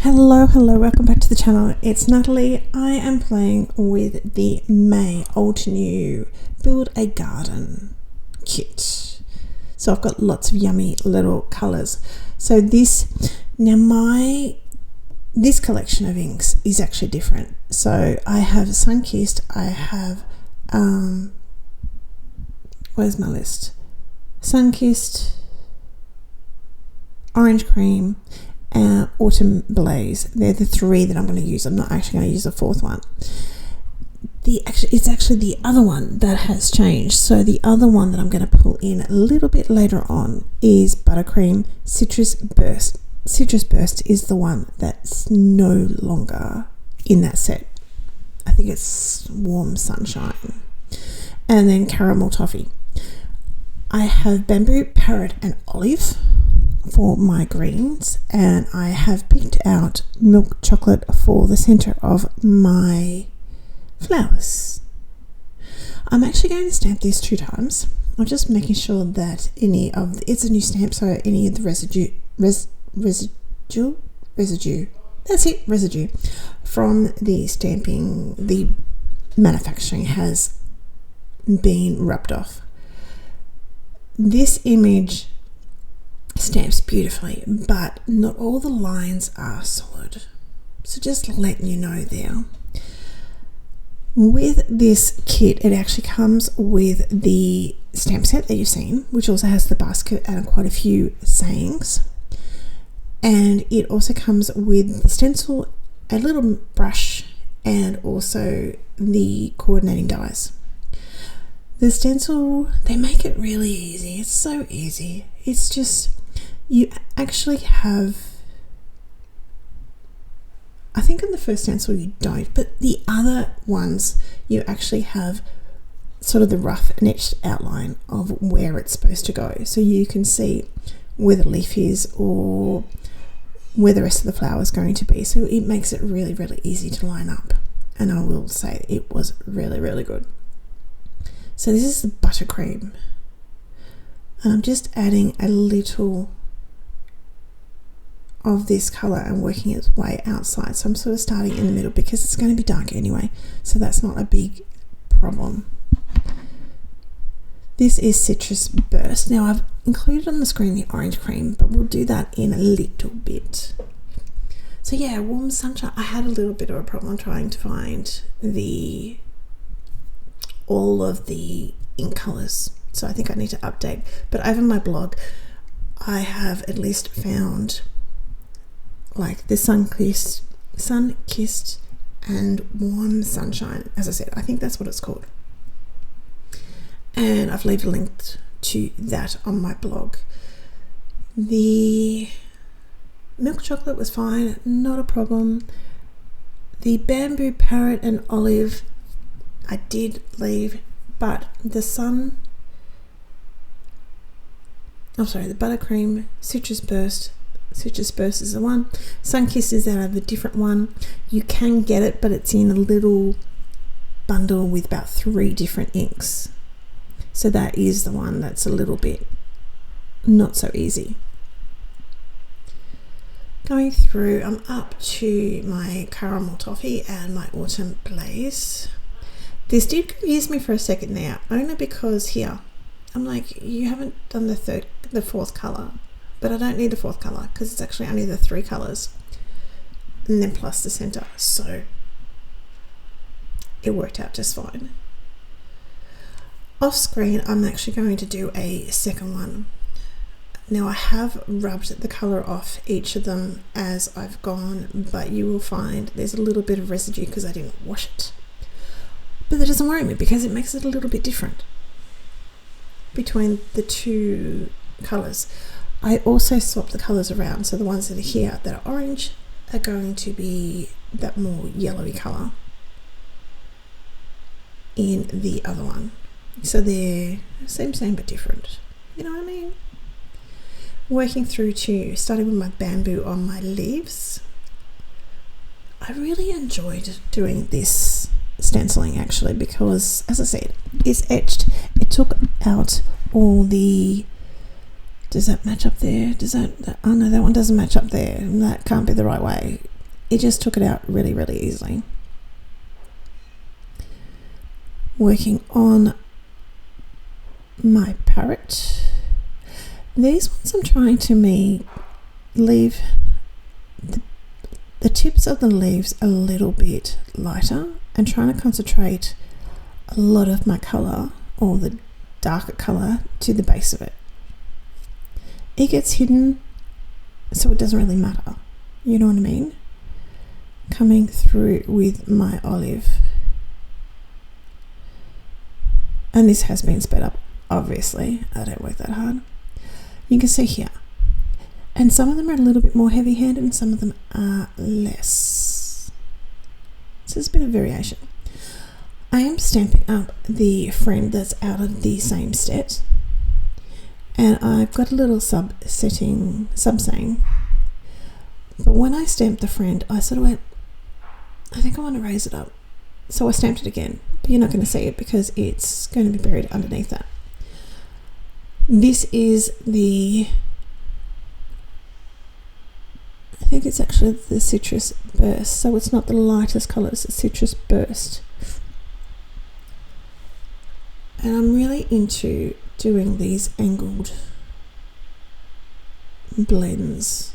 Hello, welcome back to the channel. It's Natalie. I am playing with the Altenew Build a Garden kit. So I've got lots of yummy little colours. So this collection of inks is actually different. So I have Sunkissed, I have where's my list? Sunkissed, Orange Cream, Autumn Blaze. They're the three that I'm going to use. I'm not actually going to use the fourth one. It's actually the other one that has changed. So the other one that I'm going to pull in a little bit later on is Buttercream Citrus Burst. Citrus Burst is the one that's no longer in that set. I think it's Warm Sunshine. And then Caramel Toffee. I have Bamboo, Parrot and Olive for my greens, and I have picked out Milk Chocolate for the center of my flowers. I'm actually going to stamp these 2 times. I'm just making sure that it's a new stamp, so any of the residue from the stamping, the manufacturing has been rubbed off. This image stamps beautifully, but not all the lines are solid, so just letting you know there. With this kit, it actually comes with the stamp set that you've seen, which also has the basket and quite a few sayings, and it also comes with the stencil, a little brush, and also the coordinating dies. The stencil, they make it really easy. It's so easy. It's just, you actually have, I think in the first stencil you don't, but the other ones you actually have sort of the rough and etched outline of where it's supposed to go, so you can see where the leaf is or where the rest of the flower is going to be. So it makes it really, really easy to line up, and I will say it was really, really good. So this is the Buttercream, and I'm just adding a little of this colour and working its way outside. So I'm sort of starting in the middle because it's going to be dark anyway, so that's not a big problem. This is Citrus Burst. Now I've included on the screen the Orange Cream, but we'll do that in a little bit. So yeah, Warm Sunshine, I had a little bit of a problem trying to find all of the ink colours, so I think I need to update. But over my blog I have at least found like the Sunkissed and Warm Sunshine. As I said, I think that's what it's called, and I've left a link to that on my blog. The Milk Chocolate was fine, not a problem. The Bamboo, Parrot and Olive I did leave, but the Buttercream Citrus Burst is the one. Sunkissed is out of a different one. You can get it, but it's in a little bundle with about 3 different inks, so that is the one that's a little bit not so easy. Going through, I'm up to my Caramel Toffee and my Autumn Blaze. This did confuse me for a second there, only because here I'm like, you haven't done the 4th colour, but I don't need the 4th colour because it's actually only the 3 colours and then plus the centre, so it worked out just fine. Off screen I'm actually going to do a second one. Now I have rubbed the colour off each of them as I've gone, but you will find there's a little bit of residue because I didn't wash it. But that doesn't worry me because it makes it a little bit different between the 2 colours. I also swapped the colours around, so the ones that are here that are orange are going to be that more yellowy colour in the other one. So they're same but different. You know what I mean? Working through to starting with my bamboo on my leaves. I really enjoyed doing this stenciling actually because, as I said, it's etched. It took out all the Does that match up there? Does that, oh no, that one doesn't match up there. That can't be the right way. it just took it out really, really easily. Working on my parrot. These ones I'm trying to leave the tips of the leaves a little bit lighter and trying to concentrate a lot of my colour, or the darker colour, to the base of it. It gets hidden, so it doesn't really matter, you know what I mean? Coming through with my olive, and this has been sped up, obviously, I don't work that hard. You can see here, and some of them are a little bit more heavy handed and some of them are less, so there's a bit of variation. I am stamping up the friend that's out of the same set, and I've got a little sub saying, but when I stamped the friend, I sort of went, I think I want to raise it up, so I stamped it again, but you're not going to see it because it's going to be buried underneath that. This is I think it's actually the Citrus Burst, so it's not the lightest colour, it's the Citrus Burst. And I'm really into doing these angled blends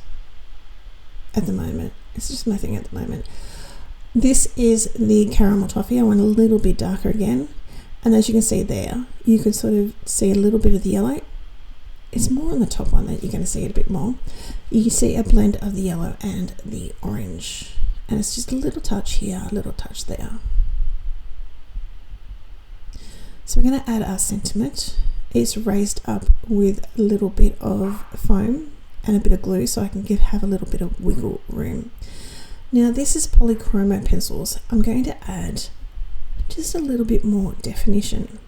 at the moment. It's just my thing at the moment. This is the Caramel Toffee. I went a little bit darker again. And as you can see there, you can sort of see a little bit of the yellow. It's more on the top one that you're going to see it a bit more. You can see a blend of the yellow and the orange. And it's just a little touch here, a little touch there. So we're going to add our sentiment. It's raised up with a little bit of foam and a bit of glue so I can have a little bit of wiggle room. Now this is polychromo pencils. I'm going to add just a little bit more definition.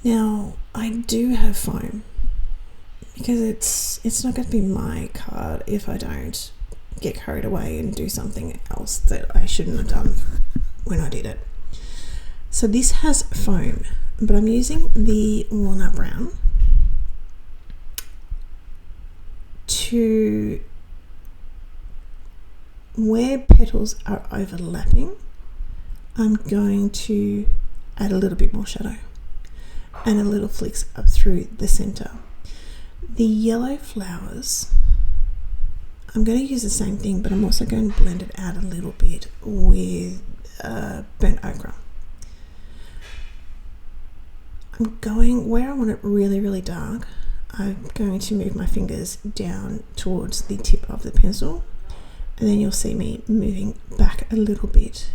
Now I do have foam because it's not going to be my card if I don't get carried away and do something else that I shouldn't have done when I did it. So this has foam, but I'm using the walnut brown to where petals are overlapping. I'm going to add a little bit more shadow and a little flicks up through the center. The yellow flowers, I'm going to use the same thing, but I'm also going to blend it out a little bit with burnt ochre. I'm going where I want it really, really dark. I'm going to move my fingers down towards the tip of the pencil, and then you'll see me moving back a little bit.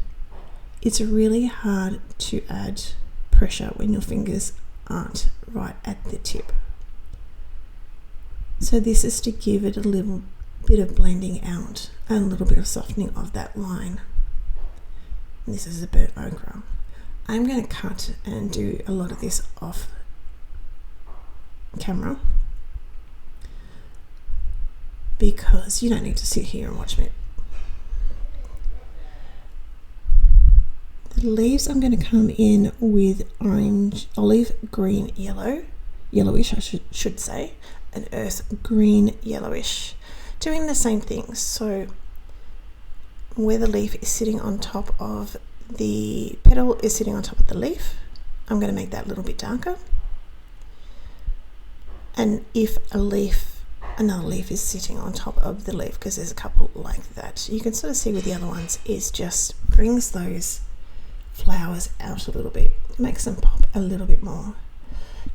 It's really hard to add pressure when your fingers aren't right at the tip. So this is to give it a little bit of blending out and a little bit of softening of that line. And this is a burnt ochre. I'm going to cut and do a lot of this off camera because you don't need to sit here and watch me. The leaves I'm going to come in with orange, olive green, yellowish I should say, an earth green yellowish, doing the same thing. So where the leaf is sitting on top of the petal is sitting on top of the leaf, I'm going to make that a little bit darker. And if another leaf is sitting on top of the leaf, because there's a couple like that, you can sort of see with the other ones, is just brings those flowers out a little bit, makes them pop a little bit more.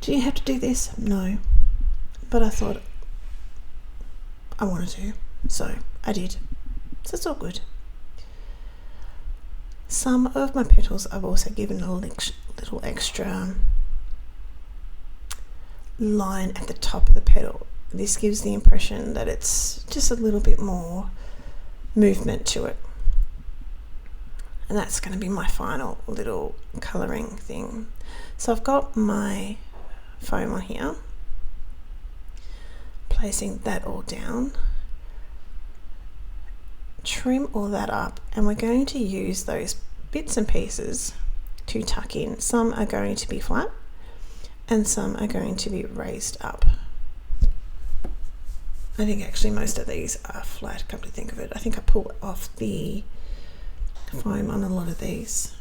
Do you have to do this? No, but I thought I wanted to, so I did. So it's all good. Some of my petals I've also given a little extra line at the top of the petal. This gives the impression that it's just a little bit more movement to it. And that's going to be my final little colouring thing. So I've got my foam on here, placing that all down, trim all that up, and we're going to use those bits and pieces to tuck in. Some are going to be flat and some are going to be raised up. I think actually most of these are flat, come to think of it. I think I pull off the foam on a lot of these.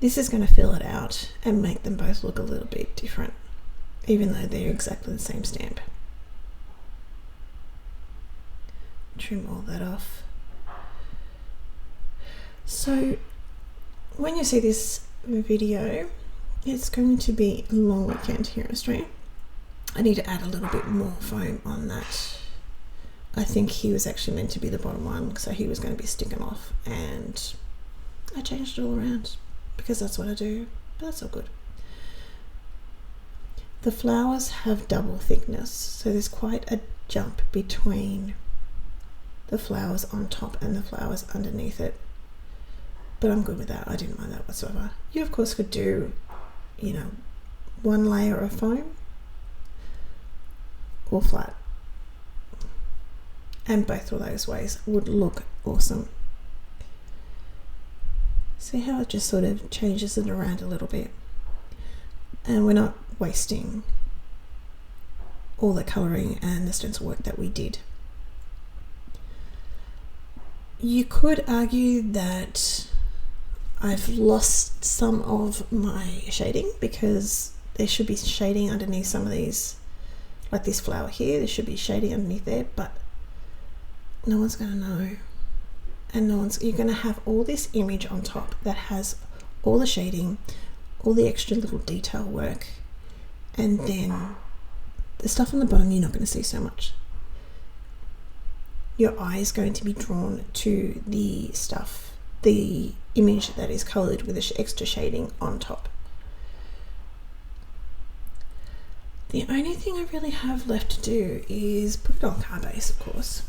This is going to fill it out and make them both look a little bit different, even though they're exactly the same stamp. Trim all that off. So when you see this video, it's going to be a long weekend here in Australia. I need to add a little bit more foam on that. I think he was actually meant to be the bottom one, so he was going to be sticking off, and I changed it all around because that's what I do, but that's all good. The flowers have double thickness, so there's quite a jump between the flowers on top and the flowers underneath it, but I'm good with that. I didn't mind that whatsoever. You of course could do, you know, one layer of foam or flat, and both of those ways would look awesome. See how it just sort of changes it around a little bit, and we're not wasting all the colouring and the stencil work that we did. You could argue that I've lost some of my shading, because there should be shading underneath some of these, like this flower here, there should be shading underneath there, but no one's going to know. And you're going to have all this image on top that has all the shading, all the extra little detail work, and then the stuff on the bottom you're not going to see so much. Your eye is going to be drawn to the stuff, the image that is coloured with the extra shading on top. The only thing I really have left to do is put it on car base, of course.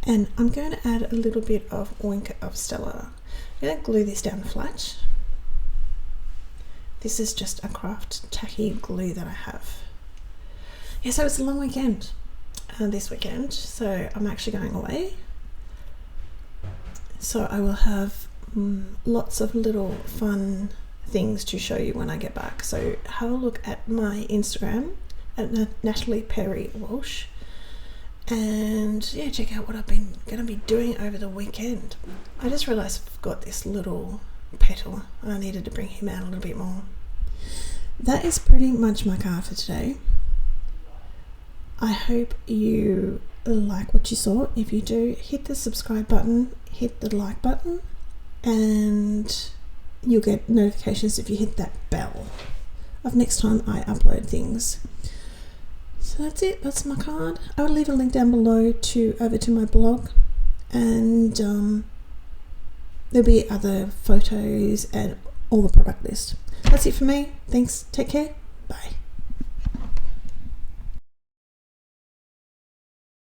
And I'm going to add a little bit of Oink of Stella. I'm going to glue this down flat. This is just a craft tacky glue that I have. Yeah, so it's a long weekend this weekend, so I'm actually going away. So I will have lots of little fun things to show you when I get back. So have a look at my Instagram at Natalie Perry Walsh, and yeah, check out what I've been going to be doing over the weekend. I just realised I've got this little petal and I needed to bring him out a little bit more. That is pretty much my card for today. I hope you like what you saw. If you do, hit the subscribe button, hit the like button, and you'll get notifications if you hit that bell of next time I upload things. So that's it, that's my card. I will leave a link down below over to my blog, and there'll be other photos and all the product list. That's it for me. Thanks, take care, bye.